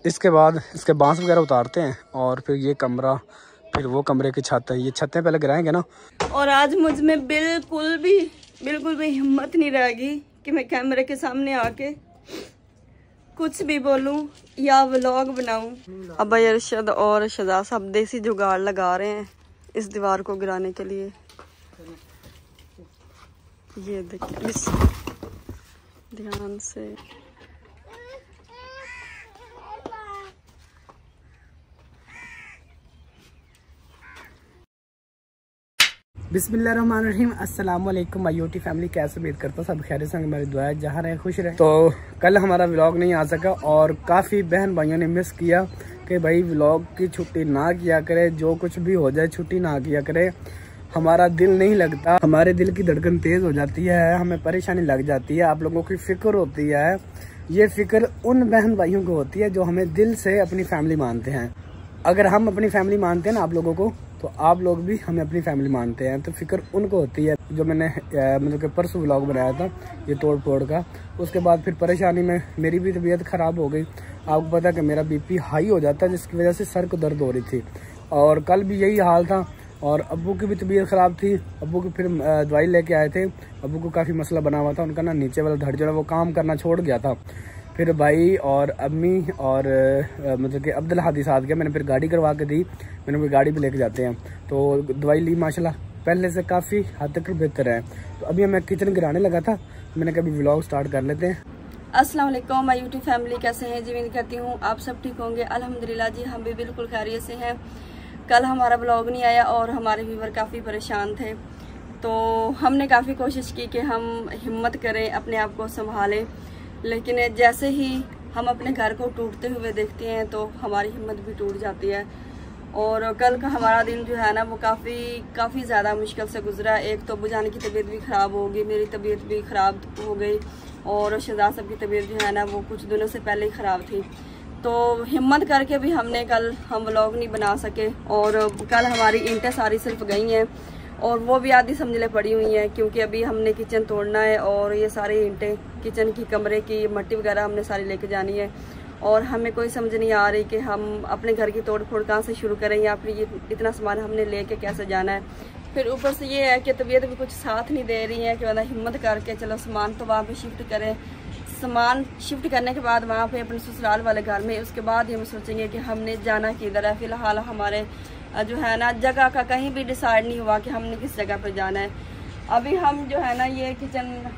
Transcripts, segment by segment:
इसके बाद इसके बांस वगैरह उतारते हैं और फिर ये कमरा, फिर वो कमरे की छत है, ये छतें पहले गिराएंगे ना। और आज मुझ में बिल्कुल भी हिम्मत नहीं रहेगी कि मैं कैमरे के सामने आके कुछ भी बोलूं या व्लॉग बनाऊं। अब अरशद और शहजाद साहब देसी जुगाड़ लगा रहे हैं इस दीवार को गिराने के लिए। ये देखिए इस ध्यान से। बिस्मिल्लाहिर्रहमानिर्रहीम, अस्सलाम वालेकुम माय यूट्यूब फैमिली। कैसे उम्मीद करता हूँ सब खैरियत से, हमारी दुआ है जहाँ रहे खुश रहे। तो कल हमारा व्लॉग नहीं आ सका और काफ़ी बहन भाइयों ने मिस किया कि भाई व्लॉग की छुट्टी ना किया करे, जो कुछ भी हो जाए छुट्टी ना किया करे। हमारा दिल नहीं लगता, हमारे दिल की धड़कन तेज़ हो जाती है, हमें परेशानी लग जाती है, आप लोगों की फ़िक्र होती है। ये फ़िक्र उन बहन भाइयों को होती है जो हमें दिल से अपनी फैमिली मानते हैं। अगर हम अपनी फैमिली मानते हैं ना आप लोगों को, तो आप लोग भी हमें अपनी फैमिली मानते हैं। तो फिक्र उनको होती है। जो मैंने मतलब कि परसों व्लॉग बनाया था ये तोड़ फोड़ का, उसके बाद फिर परेशानी में मेरी भी तबीयत ख़राब हो गई। आपको पता है कि मेरा बीपी हाई हो जाता है, जिसकी वजह से सर को दर्द हो रही थी। और कल भी यही हाल था। और अब्बू की भी तबीयत ख़राब थी। अब्बू की फिर दवाई लेके आए थे। अब्बू को काफ़ी मसला बना हुआ था, उनका ना नीचे वाला धड़ जो है वो काम करना छोड़ गया था। फिर भाई और अम्मी और मतलब कि अब्दुल हादी साथ गया, मैंने फिर गाड़ी करवा के दी, मैंने कोई गाड़ी भी लेके जाते हैं। तो दवाई ली, माशाल्लाह पहले से काफ़ी हद तक बेहतर है। तो अभी मैं किचन गिराने लगा था, मैंने कभी व्लॉग स्टार्ट कर लेते हैं। अस्सलाम वालेकुम माय यूट्यूब फैमिली, कैसे हैं जी? उम्मीद करती हूँ आप सब ठीक होंगे। अल्हम्दुलिल्लाह जी, हम भी बिल्कुल खैरियत से हैं। कल हमारा व्लॉग नहीं आया और हमारे व्यूवर काफ़ी परेशान थे। तो हमने काफ़ी कोशिश की कि हम हिम्मत करें, अपने आप को संभालें, लेकिन जैसे ही हम अपने घर को टूटते हुए देखते हैं तो हमारी हिम्मत भी टूट जाती है। और कल का हमारा दिन जो है ना वो काफ़ी ज़्यादा मुश्किल से गुजरा। एक तो बुझाने की तबीयत भी ख़राब हो गई, मेरी तबीयत भी ख़राब हो गई, और शहजाद साहब की तबीयत जो है ना वो कुछ दिनों से पहले ही ख़राब थी। तो हिम्मत करके भी कल हम व्लॉग नहीं बना सके। और कल हमारी ईंटें सारी सिर्फ गई हैं और वो भी आधी समझले पड़ी हुई हैं, क्योंकि अभी हमने किचन तोड़ना है और ये सारी ईंटें किचन की, कमरे की मट्टी वगैरह हमने सारी लेके जानी है। और हमें कोई समझ नहीं आ रही कि हम अपने घर की तोड़ फोड़ कहाँ से शुरू करें, या फिर ये इतना सामान हमने लेके कैसे जाना है। फिर ऊपर से ये है कि तबीयत भी कुछ साथ नहीं दे रही है कि मतलब हिम्मत करके चलो सामान तो वहाँ पे शिफ्ट करें। सामान शिफ्ट करने के बाद वहाँ पे अपने ससुराल वाले घर में, उसके बाद ही हम सोचेंगे कि हमने जाना किधर है। फिलहाल हमारे जो है ना जगह का कहीं भी डिसाइड नहीं हुआ कि हमने किस जगह पर जाना है। अभी हम जो है ना ये किचन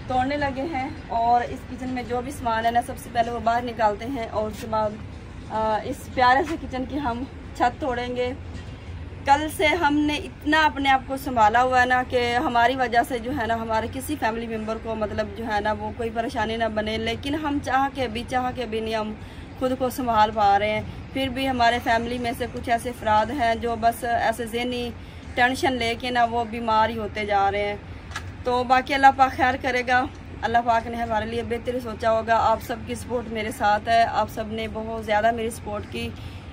तोड़ने लगे हैं और इस किचन में जो भी सामान है ना सबसे पहले वो बाहर निकालते हैं, और उसके बाद इस प्यारे से किचन की हम छत तोड़ेंगे। कल से हमने इतना अपने आप को संभाला हुआ है ना कि हमारी वजह से जो है ना हमारे किसी फैमिली मेम्बर को मतलब जो है ना वो कोई परेशानी ना बने, लेकिन हम चाह के भी नहीं हम खुद को संभाल पा रहे हैं। फिर भी हमारे फैमिली में से कुछ ऐसे अफराद हैं जो बस ऐसे ज़हनी टेंशन लेके ना वो बीमार ही होते जा रहे हैं। तो बाकी अल्लाह पाक खैर करेगा, अल्लाह पाक ने हमारे लिए बेहतर सोचा होगा। आप सबकी सपोर्ट मेरे साथ है, आप सब ने बहुत ज़्यादा मेरी सपोर्ट की,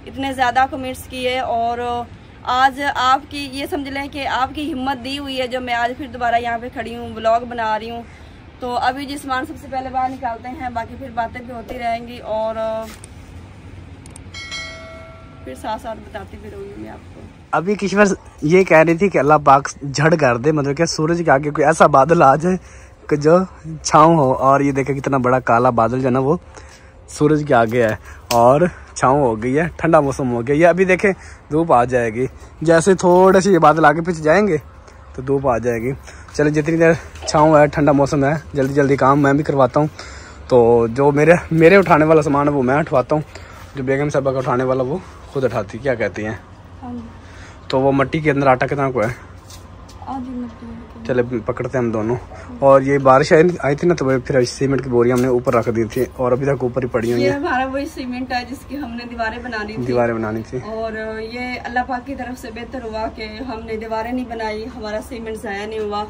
इतने ज़्यादा कमेंट्स किए, और आज आपकी ये समझ लें कि आपकी हिम्मत दी हुई है जो मैं आज फिर दोबारा यहाँ पे खड़ी हूँ, व्लॉग बना रही हूँ। तो अभी जी सामान सबसे पहले बाहर निकालते हैं, बाकी फिर बातें भी होती रहेंगी और फिर साथ साथ बताती भी रहूँगी मैं आपको। अभी किश्वर ये कह रही थी कि अल्लाह पाक झड़ कर दे, मतलब कि सूरज के आगे कोई ऐसा बादल आ जाए कि जो छाँव हो। और ये देखे कितना बड़ा काला बादल जो है ना वो सूरज के आगे है और छाँव हो गई है, ठंडा मौसम हो गया। ये अभी देखें धूप आ जाएगी, जैसे थोड़े से ये बादल आगे पीछे जाएंगे तो धूप आ जाएगी। चलो जितनी देर छाँव है, ठंडा मौसम है, जल्दी जल्दी काम मैं भी करवाता हूँ। तो जो मेरे उठाने वाला सामान है वो मैं उठवाता हूँ, जो बेगम साहबा का उठाने वाला वो खुद उठाती। क्या कहती हैं? तो वो मट्टी के अंदर आटा कितना को है? चले पकड़ते हैं हम दोनों। और ये बारिश आई थी ना तो फिर सीमेंट की बोरी हमने ऊपर रख दी थी और अभी तक ऊपर ही पड़ी हुई है। ये हमारा वही सीमेंट है जिसकी हमने दीवारें बनानी थी। और ये अल्लाह पाक की तरफ से बेहतर हुआ कि हमने दीवारें नहीं बनाई, हमारा सीमेंट ज़ाया नहीं हुआ।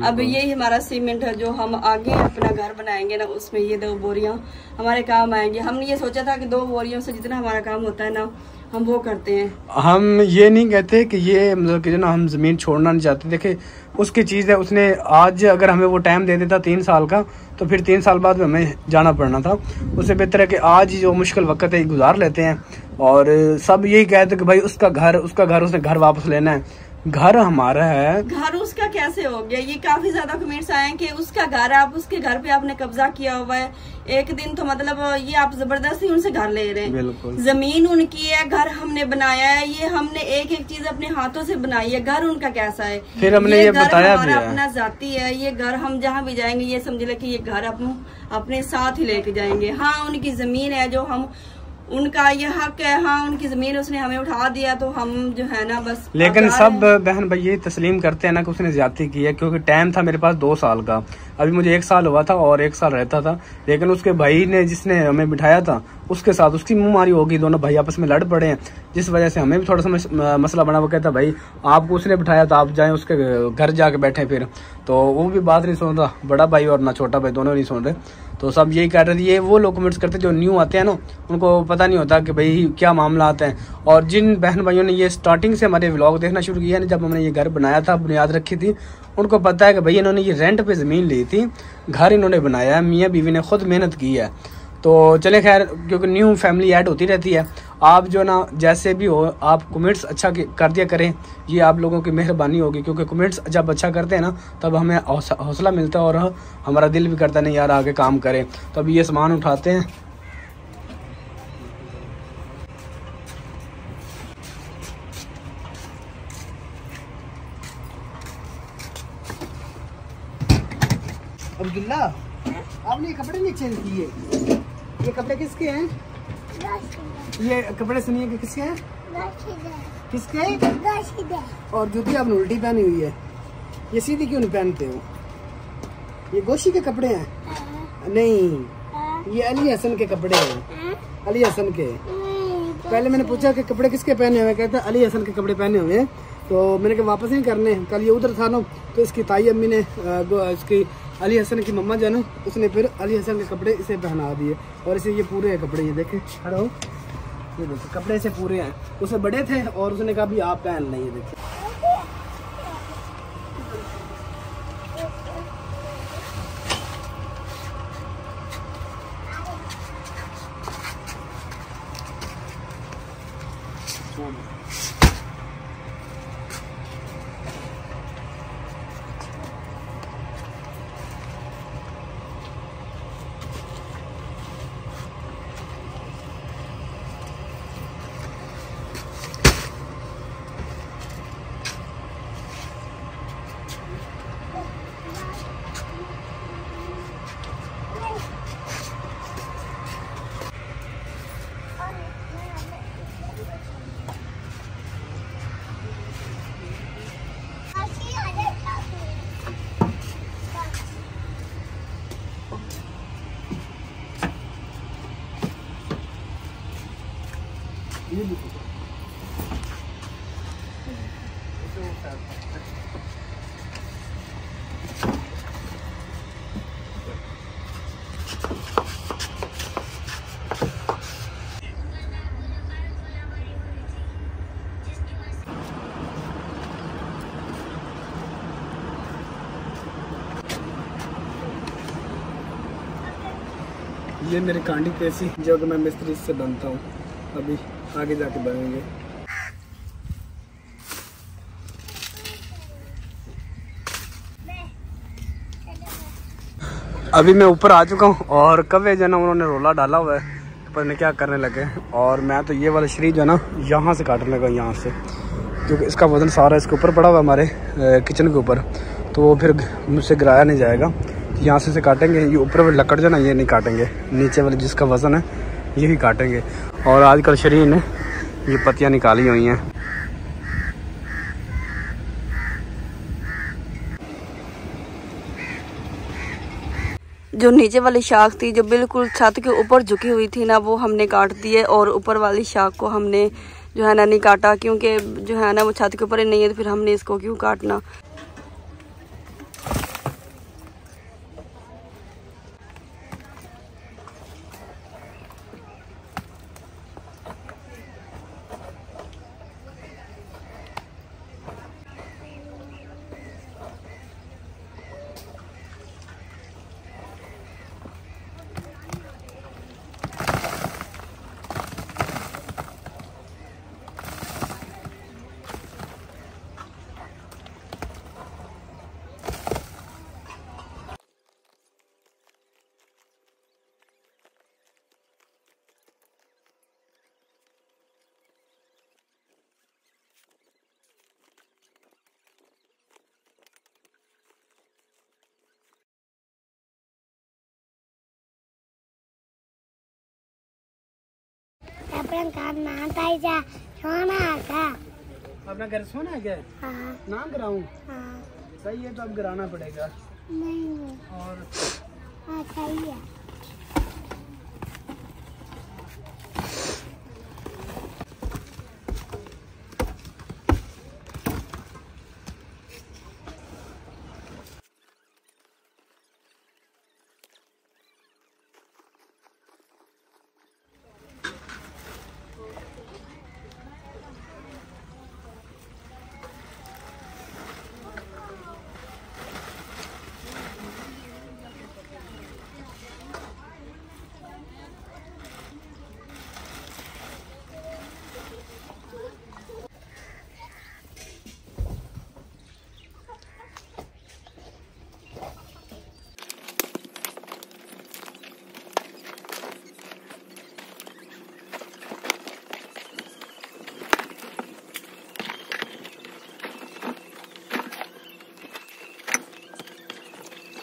अब यही हमारा सीमेंट है जो हम आगे अपना घर बनाएंगे ना, उसमें ये 2 बोरियां हमारे काम आएंगे। हमने ये सोचा था कि 2 बोरियों से जितना हमारा काम होता है ना हम वो करते हैं। हम ये नहीं कहते कि ये मतलब कि जो ना हम ज़मीन छोड़ना नहीं चाहते। देखे उसकी चीज़ है, उसने आज अगर हमें वो टाइम दे देता 3 साल का, तो फिर 3 साल बाद हमें जाना पड़ना था। उससे बेहतर है कि आज जो मुश्किल वक्त है गुजार लेते हैं। और सब यही कहते कि भाई उसका घर उसने घर वापस लेना है। घर हमारा है। घर उसका कैसे हो गया? ये काफी ज्यादा कमेंट्स आए कि उसका घर, आप उसके घर पे आपने कब्जा किया हुआ है। एक दिन तो मतलब ये आप जबरदस्ती उनसे घर ले रहे हैं। बिल्कुल। जमीन उनकी है, घर हमने बनाया है, ये हमने एक एक चीज अपने हाथों से बनाई है। घर उनका कैसा है? फिर हमने ये बताया भी है, अपना जाती है। ये घर हम जहाँ भी जाएंगे ये समझ ले कि ये घर अपने साथ ही लेके जाएंगे। हाँ, उनकी जमीन है जो हम, उनका ये हक है। हाँ, उनकी जमीन उसने हमें उठा दिया तो हम जो है ना बस। लेकिन सब बहन भाई ये तस्लीम करते हैं ना कि उसने ज्यादती की है, क्योंकि टाइम था मेरे पास 2 साल का। अभी मुझे 1 साल हुआ था और 1 साल रहता था। लेकिन उसके भाई ने, जिसने हमें बिठाया था, उसके साथ उसकी मुंहमारी होगी। दोनों भाई आपस में लड़ पड़े हैं, जिस वजह से हमें भी थोड़ा सा मसला बना। वो कहता भाई आपको उसने बिठाया था, आप जाएं उसके घर जाके बैठे। फिर तो वो भी बात नहीं सुन रहा, बड़ा भाई और ना छोटा भाई, दोनों नहीं सुन रहे। तो सब यही कह रहे थे। ये वो लोग कमेंट्स करते जो न्यू आते हैं ना, उनको पता नहीं होता कि भाई क्या मामला आते हैं। और जिन बहन भाइयों ने ये स्टार्टिंग से हमारे व्लॉग देखना शुरू किया ना, जब हमने ये घर बनाया था, बुनियाद रखी थी, उनको पता है कि भाई इन्होंने ये रेंट पे ज़मीन ली थी, घर इन्होंने बनाया है, मियाँ बीवी ने खुद मेहनत की है। तो चले खैर, क्योंकि न्यू फैमिली ऐड होती रहती है। आप जो ना जैसे भी हो, आप कमेंट्स अच्छा कर दिया करें, ये आप लोगों की मेहरबानी होगी। क्योंकि कमेंट्स जब अच्छा करते हैं ना, तब हमें हौसला मिलता है और हमारा दिल भी करता नहीं यार आगे काम करें। तो अभी ये सामान उठाते हैं। अब्दुल्ला, आपने ये कपड़े नहीं चेंज किए? ये कपड़े किसके हैं? ये कपड़े सुनिए कि किसके हैं? किसके? और जूती आपने उल्टी पहनी हुई है, ये सीधी क्यों नहीं पहनते हो? ये गोशी के कपड़े हैं? नहीं, ये अली हसन के कपड़े हैं, अली हसन के। पहले मैंने पूछा कि कपड़े किसके पहने हुए, कहते अली हसन के कपड़े पहने हुए हैं। तो मैंने कहा वापस नहीं करने। कल ये उधर था ना, तो इसकी ताई अम्मी ने, इसकी अली हसन की मम्मा जो ना, उसने फिर अली हसन के कपड़े इसे पहना दिए। और इसे ये पूरे कपड़े, ये देखे खड़ा हो, ये देखो कपड़े से पूरे हैं। उसे बड़े थे और उसने कहा भी आप पहन लें। ये देखिए, ये मेरी कांडी पेशी जो कि मैं मिस्त्री से बनता हूँ। अभी आगे जाके बनेंगे। अभी मैं ऊपर आ चुका हूँ और कवे जो ना उन्होंने रोला डाला हुआ है, पता नहीं क्या करने लगे। और मैं तो ये वाला शरीर जो है ना यहाँ से काटने लगा, यहाँ से, क्योंकि इसका वजन सारा इसके ऊपर पड़ा हुआ है, हमारे किचन के ऊपर। तो वो फिर मुझसे गिराया नहीं जाएगा। यहाँ से काटेंगे। ये ऊपर वाली लकड़ जो ना ये नहीं काटेंगे, नीचे वाले जिसका वजन है यही काटेंगे। और आजकल शरीर ने ये पत्तियाँ निकाली हुई हैं। जो नीचे वाली शाख थी जो बिल्कुल छत के ऊपर झुकी हुई थी ना, वो हमने काट दी है। और ऊपर वाली शाख को हमने जो है ना नहीं काटा, क्योंकि जो है ना वो छत के ऊपर ही नहीं है, तो फिर हमने इसको क्यों काटना। अपना घर सोना है क्या? नाम कराऊं? सही है, तो अब गिराना पड़ेगा। नहीं और सही है।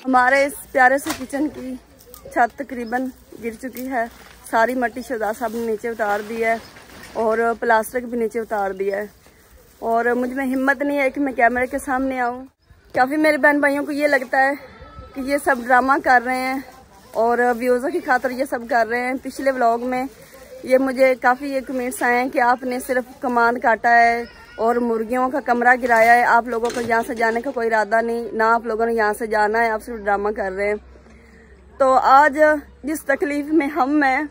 हमारे इस प्यारे से किचन की छत तकरीबन गिर चुकी है। सारी मट्टी शहजाद साहब ने नीचे उतार दी है और प्लास्टिक भी नीचे उतार दिया है। और मुझ में हिम्मत नहीं है कि मैं कैमरे के सामने आऊँ। काफ़ी मेरे बहन भाइयों को ये लगता है कि ये सब ड्रामा कर रहे हैं और व्यूज़ों की खातिर ये सब कर रहे हैं। पिछले व्लॉग में ये मुझे काफ़ी ये कमेंट्स आए हैं कि आपने सिर्फ कमान काटा है और मुर्गियों का कमरा गिराया है, आप लोगों को यहाँ से जाने का कोई इरादा नहीं, ना आप लोगों ने यहाँ से जाना है, आप सिर्फ ड्रामा कर रहे हैं। तो आज जिस तकलीफ में हम हैं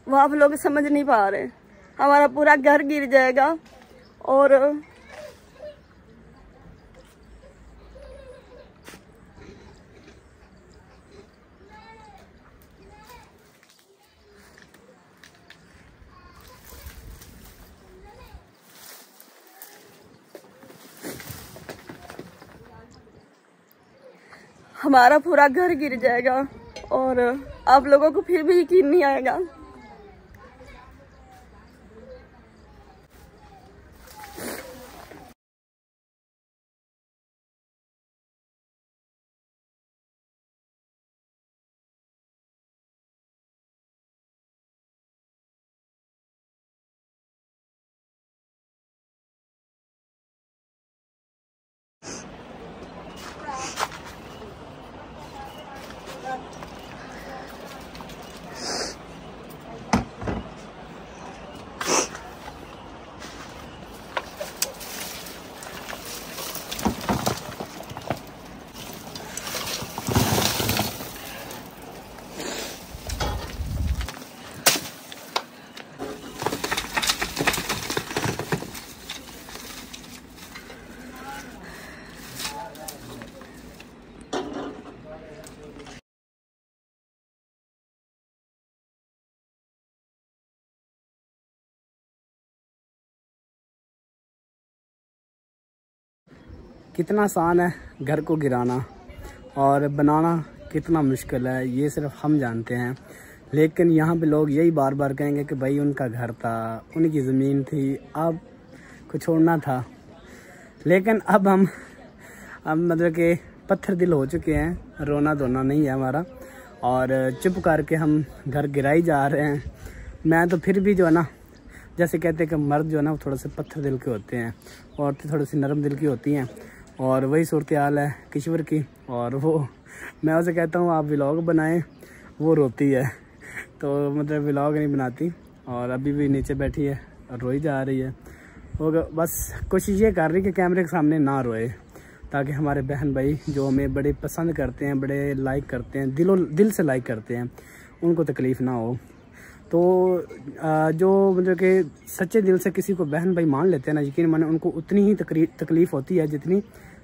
वो आप लोग समझ नहीं पा रहे। हमारा पूरा घर गिर जाएगा और हमारा पूरा घर गिर जाएगा और आप लोगों को फिर भी यकीन नहीं आएगा। कितना आसान है घर को गिराना और बनाना कितना मुश्किल है, ये सिर्फ हम जानते हैं। लेकिन यहाँ पे लोग यही बार बार कहेंगे कि भाई उनका घर था, उनकी ज़मीन थी, अब को छोड़ना था। लेकिन अब हम मतलब कि पत्थर दिल हो चुके हैं, रोना धोना नहीं है हमारा और चुप करके हम घर गिराई जा रहे हैं। मैं तो फिर भी जो है ना, जैसे कहते हैं कि मर्द जो है ना वो थोड़े से पत्थर दिल के होते हैं, औरतें थोड़ी सी नरम दिल की होती हैं और वही सूरत हाल है किश्वर की। और वो मैं उसे कहता हूँ आप व्लॉग बनाएं, वो रोती है तो मतलब व्लॉग नहीं बनाती और अभी भी नीचे बैठी है और रोई जा रही है। वो बस कोशिश ये कर रही कि कैमरे के सामने ना रोए, ताकि हमारे बहन भाई जो हमें बड़े पसंद करते हैं, बड़े लाइक करते हैं, दिल से लाइक करते हैं, उनको तकलीफ़ ना हो। तो जो मतलब कि सच्चे दिल से किसी को बहन भाई मान लेते हैं ना, यकीन माने उनको उतनी ही तकलीफ़ होती है जितनी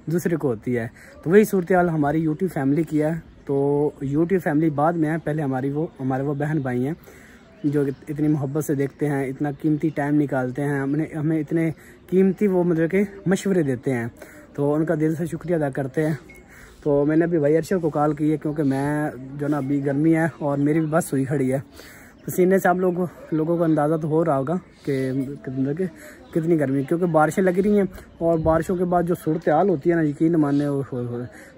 दूसरे को होती है। तो वही सूरत हाल हमारी यूट्यूब फैमिली की है। तो यूट्यूब फैमिली बाद में है, पहले हमारे वो बहन भाई हैं जो इतनी मोहब्बत से देखते हैं, इतना कीमती टाइम निकालते हैं, हमें इतने कीमती वो मतलब के मशवरे देते हैं, तो उनका दिल से शुक्रिया अदा करते हैं। तो मैंने अभी भाई अर्शद को कॉल की है क्योंकि मैं जो ना अभी गर्मी है और मेरी भी बस हुई खड़ी है पसीने से। आप लोगों को अंदाज़ा तो हो रहा होगा कि कितनी गर्मी, क्योंकि बारिशें लग रही हैं और बारिशों के बाद जो सूरत हाल होती है ना, यकीन माने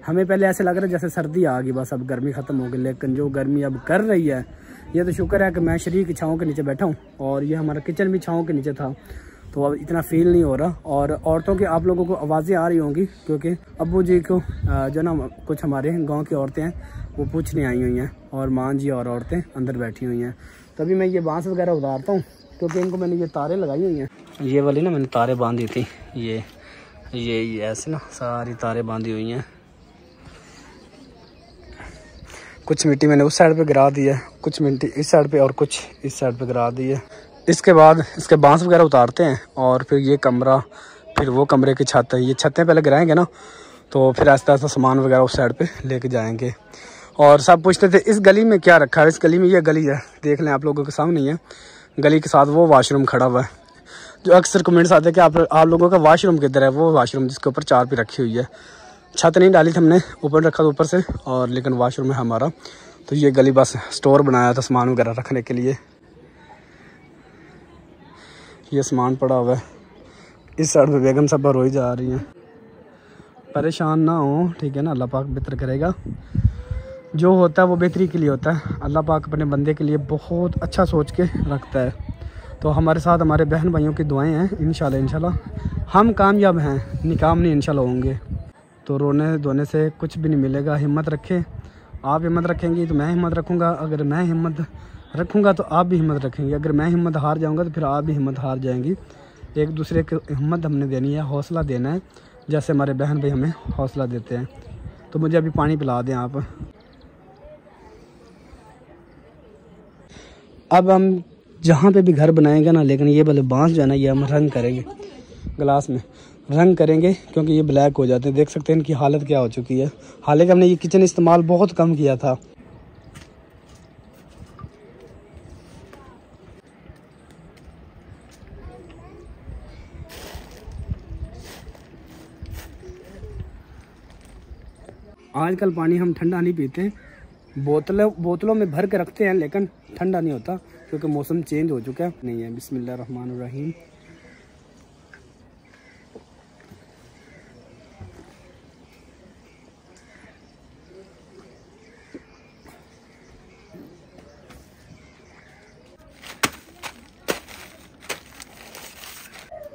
हमें पहले ऐसे लग रहा है जैसे सर्दी आ गई, बस अब गर्मी ख़त्म हो गई। लेकिन जो गर्मी अब कर रही है ये तो शुक्र है कि मैं शरीर की छाँव के नीचे बैठा हूँ और ये हमारा किचन भी छाँव के नीचे था, तो अब इतना फील नहीं हो रहा। और औरतों की आप लोगों को आवाज़ें आ रही होंगी क्योंकि अब्बू जी को जो ना कुछ हमारे गांव की औरतें हैं वो पूछने आई हुई हैं और माँ जी और औरतें अंदर बैठी हुई हैं। तभी मैं ये बांस वगैरह उतारता हूँ क्योंकि इनको मैंने ये तारे लगाई हुई हैं, ये वाली ना मैंने तारे बांधी थी, ये ऐसे ना सारी तारे बांधी हुई हैं। कुछ मिट्टी मैंने उस साइड पे गिरा दी है, कुछ मिट्टी इस साइड पे और कुछ इस साइड पे गिरा दी है। इसके बाद इसके बांस वगैरह उतारते हैं और फिर ये कमरा, फिर वो कमरे की छत है, ये छतें पहले गिराएंगे ना तो फिर आस्ता आस्ता सामान वगैरह उस साइड पे लेके जाएंगे। और सब पूछते थे इस गली में क्या रखा है, इस गली में ये गली है, देख लें आप लोगों के सामने ही है। गली के साथ वो वाशरूम खड़ा हुआ है, जो अक्सर कमेंट्स आते हैं कि आप लोगों का वाशरूम किधर है, वो वाशरूम जिसके ऊपर चारपाई रखी हुई है। छत नहीं डाली थी हमने, ऊपर रखा था ऊपर से, और लेकिन वाशरूम है हमारा। तो ये गली बस स्टोर बनाया था सामान वगैरह रखने के लिए। ये सामान पड़ा हुआ है, इस साइड पे बेगम साहबा रोई जा रही हैं। परेशान ना हो, ठीक है ना, अल्लाह पाक बेहतर करेगा। जो होता है वो बेहतरी के लिए होता है, अल्लाह पाक अपने बंदे के लिए बहुत अच्छा सोच के रखता है। तो हमारे साथ हमारे बहन भाइयों की दुआएं हैं, इंशाल्लाह हम कामयाब हैं, निकाम नहीं इंशाल्लाह होंगे। तो रोने धोने से कुछ भी नहीं मिलेगा, हिम्मत रखें। आप हिम्मत रखेंगी तो मैं हिम्मत रखूँगा, अगर मैं हिम्मत रखूँगा तो आप भी हिम्मत रखेंगे, अगर मैं हिम्मत हार जाऊँगा तो फिर आप भी हिम्मत हार जाएंगी। एक दूसरे को हिम्मत हमने देनी है, हौसला देना है, जैसे हमारे बहन भाई हमें हौसला देते हैं। तो मुझे अभी पानी पिला दें आप। अब हम जहाँ पे भी घर बनाएंगे ना, लेकिन ये वाले बांस जो है ना, ये हम रंग करेंगे, ग्लास में रंग करेंगे क्योंकि ये ब्लैक हो जाते हैं। देख सकते हैं इनकी हालत क्या हो चुकी है। हालांकि हमने ये किचन इस्तेमाल बहुत कम किया था। आजकल पानी हम ठंडा नहीं पीते, बोतलों में भर के रखते हैं, लेकिन ठंडा नहीं होता क्योंकि मौसम चेंज हो चुका है। नहीं है। बिस्मिल्लाहिर्रहमानिर्रहीम।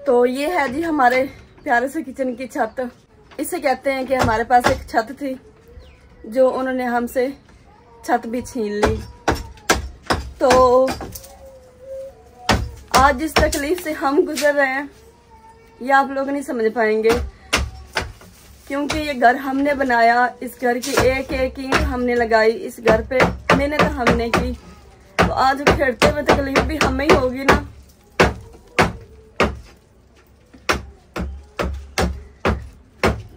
तो ये है जी हमारे प्यारे से किचन की छत। इसे कहते हैं कि हमारे पास एक छत थी जो उन्होंने हमसे छत भी छीन ली। तो आज जिस तकलीफ से हम गुजर रहे हैं ये आप लोग नहीं समझ पाएंगे, क्योंकि ये घर हमने बनाया, इस घर की एक एक ईंट हमने लगाई, इस घर पे मेहनत हमने की। तो आज खेड़ते हुए तकलीफ भी हमें ही होगी ना।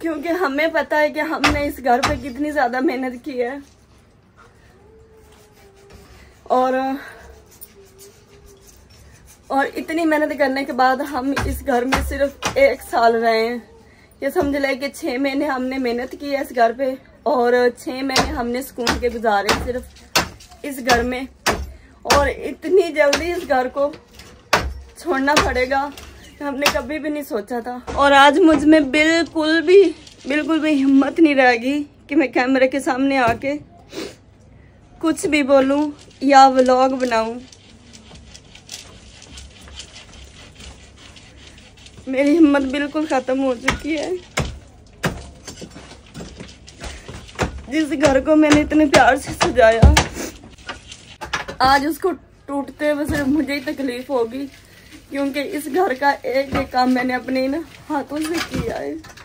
क्योंकि हमें पता है कि हमने इस घर पे कितनी ज्यादा मेहनत की है और इतनी मेहनत करने के बाद हम इस घर में सिर्फ 1 साल रहे हैं। ये समझ ले कि 6 महीने हमने मेहनत की है इस घर पे और 6 महीने हमने सुकून के गुजारे सिर्फ इस घर में, और इतनी जल्दी इस घर को छोड़ना पड़ेगा हमने कभी भी नहीं सोचा था। और आज मुझ में बिल्कुल भी हिम्मत नहीं रहेगी कि मैं कैमरे के सामने आके कुछ भी बोलूं या व्लॉग बनाऊं। मेरी हिम्मत बिल्कुल खत्म हो चुकी है। जिस घर को मैंने इतने प्यार से सजाया, आज उसको टूटते हुए सिर्फ मुझे ही तकलीफ होगी, क्योंकि इस घर का एक एक काम मैंने अपने इन हाथों से किया है।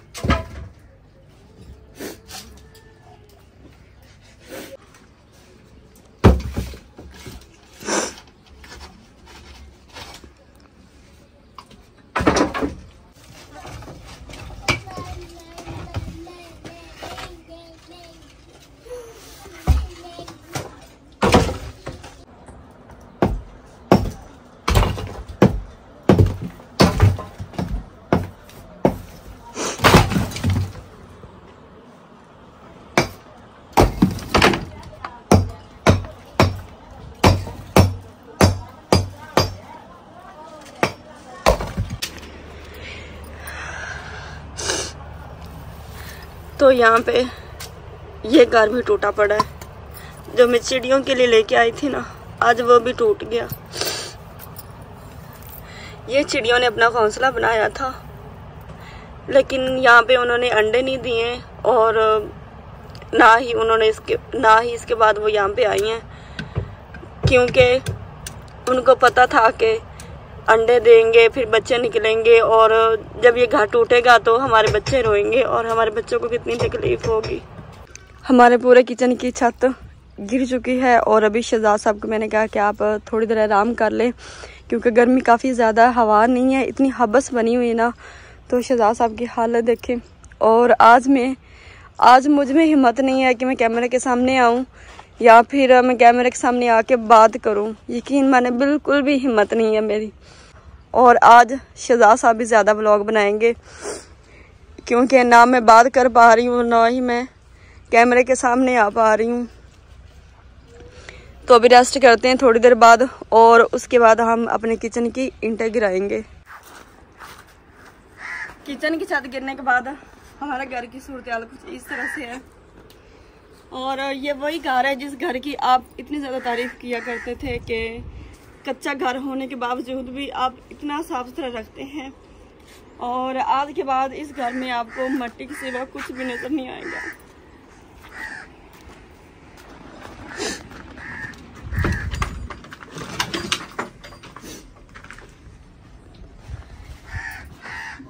तो यहाँ पे ये घर भी टूटा पड़ा है। जो मैं चिड़ियों के लिए लेके आई थी ना, आज वो भी टूट गया। ये चिड़ियों ने अपना घोंसला बनाया था, लेकिन यहाँ पे उन्होंने अंडे नहीं दिए और ना ही इसके बाद वो यहाँ पे आई हैं, क्योंकि उनको पता था कि अंडे देंगे फिर बच्चे निकलेंगे और जब ये घर टूटेगा तो हमारे बच्चे रोएंगे और हमारे बच्चों को कितनी तकलीफ होगी। हमारे पूरे किचन की छत गिर चुकी है और अभी शहजाद साहब को मैंने कहा कि आप थोड़ी देर आराम कर लें, क्योंकि गर्मी काफ़ी ज़्यादा, हवा नहीं है, इतनी हबस बनी हुई ना। तो शहजाद साहब की हालत देखें। और आज मुझ में हिम्मत नहीं है कि मैं कैमरे के सामने आऊँ या फिर मैं कैमरे के सामने आके बात करूँ। यकीन माने बिल्कुल भी हिम्मत नहीं है मेरी। और आज शहजाद साहब भी ज़्यादा व्लॉग बनाएंगे, क्योंकि ना मैं बात कर पा रही हूँ ना ही मैं कैमरे के सामने आ पा रही हूँ। तो अभी रेस्ट करते हैं थोड़ी देर बाद और उसके बाद हम अपने किचन की ईंटें गिराएंगे। किचन की छत गिरने के बाद हमारे घर की सूरत हाल कुछ इस तरह से है। और ये वही घर है जिस घर की आप इतनी ज़्यादा तारीफ किया करते थे कि कच्चा घर होने के बावजूद भी आप इतना साफ सुथरा रखते हैं। और आज के बाद इस घर में आपको मिट्टी के सिवा कुछ भी नजर नहीं आएगा।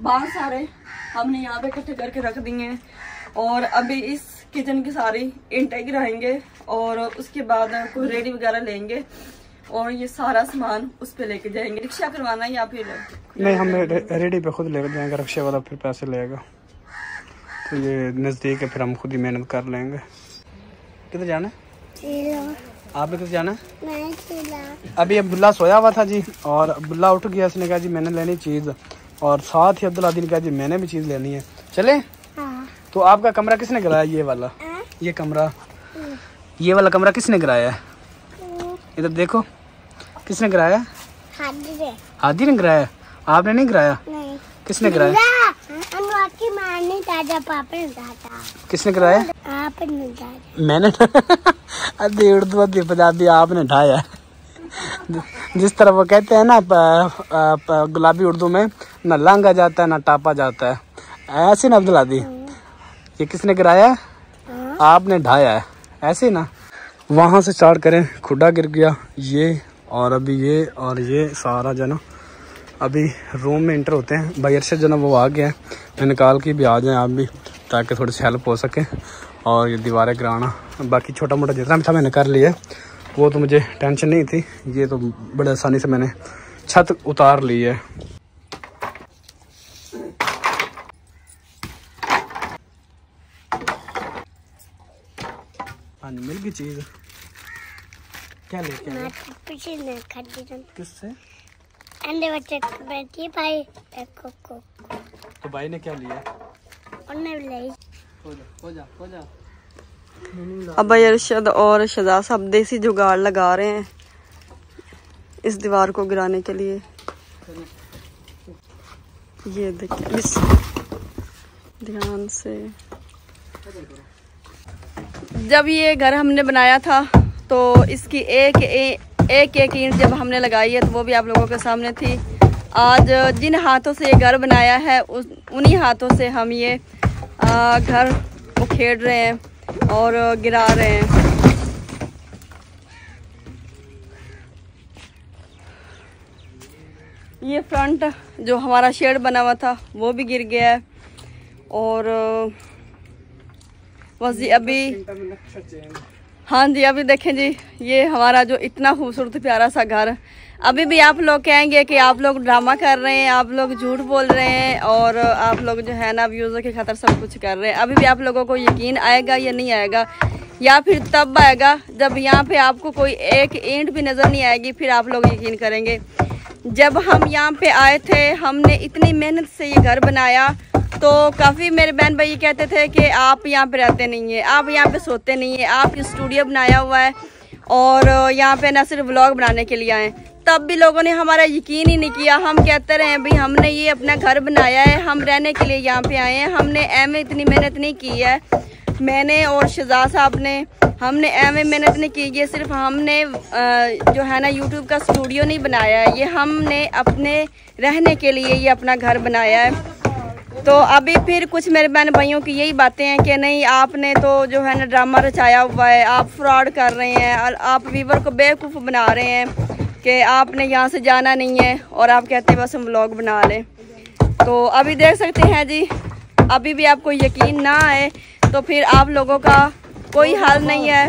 बाहर सारे हमने यहाँ पे इकट्ठे करके रख दिए हैं और अभी इस किचन की सारी ईंटें गिराएंगे और उसके बाद कोई रेडी वगैरह लेंगे और ये सारा सामान उस पे लेके जाएंगे। रिक्शा करवाना या फिर नहीं, हम रेडी पे खुद लेकर जाएंगे, रिक्शा वाला फिर पैसे लेगा। तो ये नज़दीक है, फिर हम खुद ही मेहनत कर लेंगे। किधर जाना है? आपने किधर जाना है? अभी अब्दुल्ला सोया हुआ था जी और अब्दुल्ला उठ गया, उसने कहा जी मैंने लेनी चीज़, और साथ ही अब्दुल्ला ने कहा जी मैंने भी चीज़ लेनी है, चले? हाँ। तो आपका कमरा किसने गिराया? ये वाला ये कमरा, ये वाला कमरा किसने गिराया है? इधर देखो, किसने गिराया? हादी ने गिराया। आपने नहीं गिराया? नहीं। किसने गिराया? किसने गिराया? आपने। मैंने अभी उर्दू अभी पंजाबी आपने ढाया। जिस तरह वो कहते हैं ना गुलाबी उर्दू में, ना लांगा जाता है ना टापा जाता है, ऐसे ना अब्दुल आदि। ये किसने गिराया? आपने ढाया है, ऐसे ना। वहाँ से स्टार्ट करें, खुदा गिर गया ये, और अभी ये और ये सारा जो ना अभी रूम में इंटर होते हैं। भाई अरशद जो ना वो आ गया है, मैं निकाल के भी आ जाएं आप भी, ताकि थोड़ी सी हेल्प हो सके। और ये दीवारें गिराना, बाकी छोटा मोटा जितना भी था मैंने कर लिया, वो तो मुझे टेंशन नहीं थी। ये तो बड़े आसानी से मैंने छत उतार ली है। हाँ मिल गई चीज। क्या लेके आए? किससे? अंडे बच्चे बैठी भाई को। तो भाई ने क्या लिया? हो जा। अब अरशद और शहजाद साहब देसी जुगाड़ लगा रहे हैं इस दीवार को गिराने के लिए। ये देखिए, इस ध्यान से। जब ये घर हमने बनाया था तो इसकी एक ईंट जब हमने लगाई है तो वो भी आप लोगों के सामने थी। आज जिन हाथों से ये घर बनाया है उन्हीं हाथों से हम ये घर उखेड़ रहे हैं और गिरा रहे हैं। ये फ्रंट जो हमारा शेड बना हुआ था वो भी गिर गया है। और बस जी अभी, हाँ जी अभी देखें जी, ये हमारा जो इतना खूबसूरत प्यारा सा घर, अभी भी आप लोग कहेंगे कि आप लोग ड्रामा कर रहे हैं, आप लोग झूठ बोल रहे हैं और आप लोग जो है ना व्यूज़ के खतर सब कुछ कर रहे हैं। अभी भी आप लोगों को यकीन आएगा या नहीं आएगा, या फिर तब आएगा जब यहाँ पे आपको कोई एक ईंट भी नज़र नहीं आएगी, फिर आप लोग यकीन करेंगे। जब हम यहाँ पे आए थे, हमने इतनी मेहनत से ये घर बनाया, तो काफ़ी मेरे बहन भाई कहते थे कि आप यहाँ पे रहते नहीं हैं, आप यहाँ पे सोते नहीं हैं, आप ये स्टूडियो बनाया हुआ है और यहाँ पे ना सिर्फ व्लॉग बनाने के लिए आए। तब भी लोगों ने हमारा यकीन ही नहीं किया। हम कहते रहे भाई हमने ये अपना घर बनाया है, हम रहने के लिए यहाँ पे आए हैं, हमने एम इतनी मेहनत नहीं की है, मैंने और शहजाद साहब ने, हमने एवं मेहनत नहीं की। ये सिर्फ हमने जो है ना यूट्यूब का स्टूडियो नहीं बनाया है, ये हमने अपने रहने के लिए ये अपना घर बनाया है। तो अभी फिर कुछ मेरे बहन भाइयों की यही बातें हैं कि नहीं आपने तो जो है ना ड्रामा रचाया हुआ है, आप फ्रॉड कर रहे हैं, आप व्यूवर को बेवकूफ़ बना रहे हैं कि आपने यहाँ से जाना नहीं है और आप कहते हैं बस हम व्लॉग बना लें। तो अभी देख सकते हैं जी, अभी भी आपको यकीन ना आए तो फिर आप लोगों का कोई हाल नहीं है।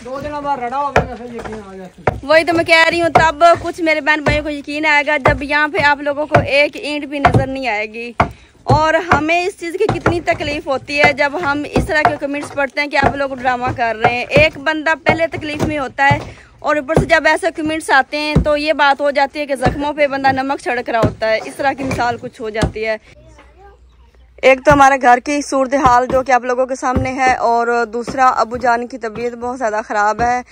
2 दिन बाद रड़ा हो गया, फिर यकीन आ जाता। वही तो मैं कह रही हूँ, तब कुछ मेरे बहन भाइयों को यकीन आएगा जब यहाँ पे आप लोगों को एक ईंट भी नजर नहीं आएगी। और हमें इस चीज़ की कितनी तकलीफ होती है जब हम इस तरह के कमेंट्स पढ़ते हैं कि आप लोग ड्रामा कर रहे हैं। एक बंदा पहले तकलीफ में होता है और ऊपर से जब ऐसे कमेंट्स आते हैं तो ये बात हो जाती है कि जख्मों पे बंदा नमक छिड़क रहा होता है। इस तरह की मिसाल कुछ हो जाती है। एक तो हमारे घर की सूरत हाल जो कि आप लोगों के सामने है, और दूसरा अबू जान की तबीयत बहुत ज़्यादा ख़राब है।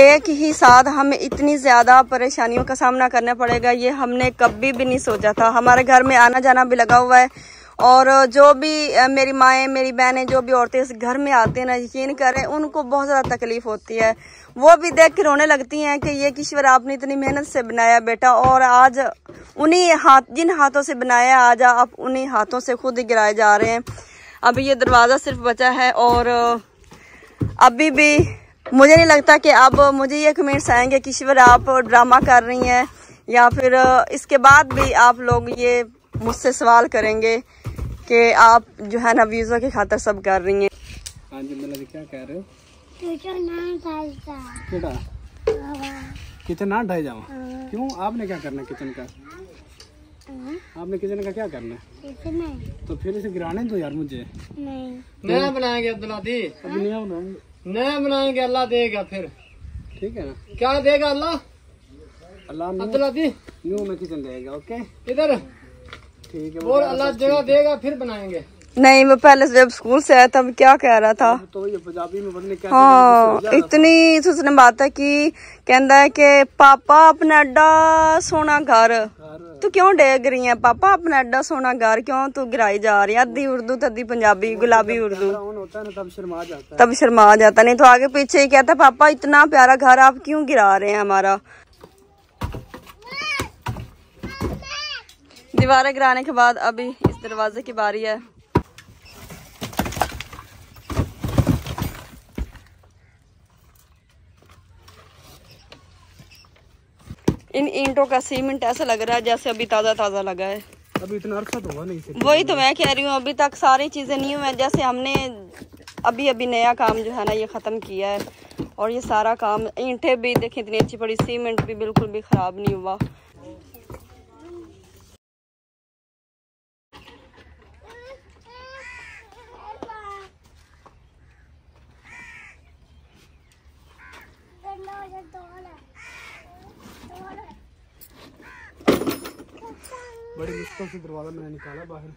एक ही साथ हमें इतनी ज़्यादा परेशानियों का सामना करना पड़ेगा, ये हमने कभी भी नहीं सोचा था। हमारे घर में आना जाना भी लगा हुआ है, और जो भी मेरी माएँ, मेरी बहनें, जो भी औरतें इस घर में आती हैं ना, यकीन करें उनको बहुत ज़्यादा तकलीफ़ होती है। वो भी देख के रोने लगती हैं कि ये किश्वर आपने इतनी मेहनत से बनाया बेटा, और आज उन्हीं जिन हाथों से बनाया आज आप उन्हीं हाथों से खुद ही गिराए जा रहे हैं। अभी ये दरवाज़ा सिर्फ बचा है, और अभी भी मुझे नहीं लगता कि अब मुझे ये कमेंट्स आएंगे कि किश्वर आप ड्रामा कर रही हैं, या फिर इसके बाद भी आप लोग ये मुझसे सवाल करेंगे कि आप जो है ना व्यूज़ों की खातर सब कर रही हैं। हाँ जी, मतलब क्या कह रहे हो? किचन ना ढाई जाओ। क्यों, आपने क्या करना है किचन का? आपने किचन का क्या करना है? तो फिर इसे गिराने दो यार मुझे। नया बनाएंगे अब्दुल्लादी, अभी नया बनाऊंगा, नया बनाएंगे, अल्लाह देगा फिर। ठीक है ना? क्या देगा अल्लाह? अल्लाह अब्दुल्लादी न्यू में किचन देगा। ओके इधर, ठीक है, और अल्लाह जगह देगा फिर बनाएंगे। नहीं, वो पहले जब स्कूल से आया तब क्या कह रहा था? तो ये पंजाबी में बदले क्या? हाँ, इतनी उसने बात है कि कहता है कि पापा अपना अड्डा सोना घर, तू क्यों डेग रही है पापा अपना अड्डा सोना घर, क्यों तू गिराई जा रही है? अद्धी उर्दू अद्धी पंजाबी, गुलाबी उर्दू। होता है ना, तब शर्मा जाता, नहीं तो आगे पीछे ही कहता पापा इतना प्यारा घर आप क्यों गिरा रहे हैं हमारा। दीवारें गिराने के बाद अभी इस दरवाजे की बारी है। इन ईंटों का सीमेंट ऐसा लग रहा है जैसे अभी ताज़ा ताज़ा लगा है। अभी इतना अरसा तो हुआ नहीं। वही तो मैं कह रही हूँ, अभी तक सारी चीज़ें नहीं हुई हैं, जैसे हमने अभी नया काम जो है ना ये ख़त्म किया है। और ये सारा काम, ईंटें भी देखें इतनी अच्छी पड़ी, सीमेंट भी बिल्कुल भी ख़राब नहीं हुआ। बड़ी मुश्किल से दरवाजा मैंने निकाला बाहर।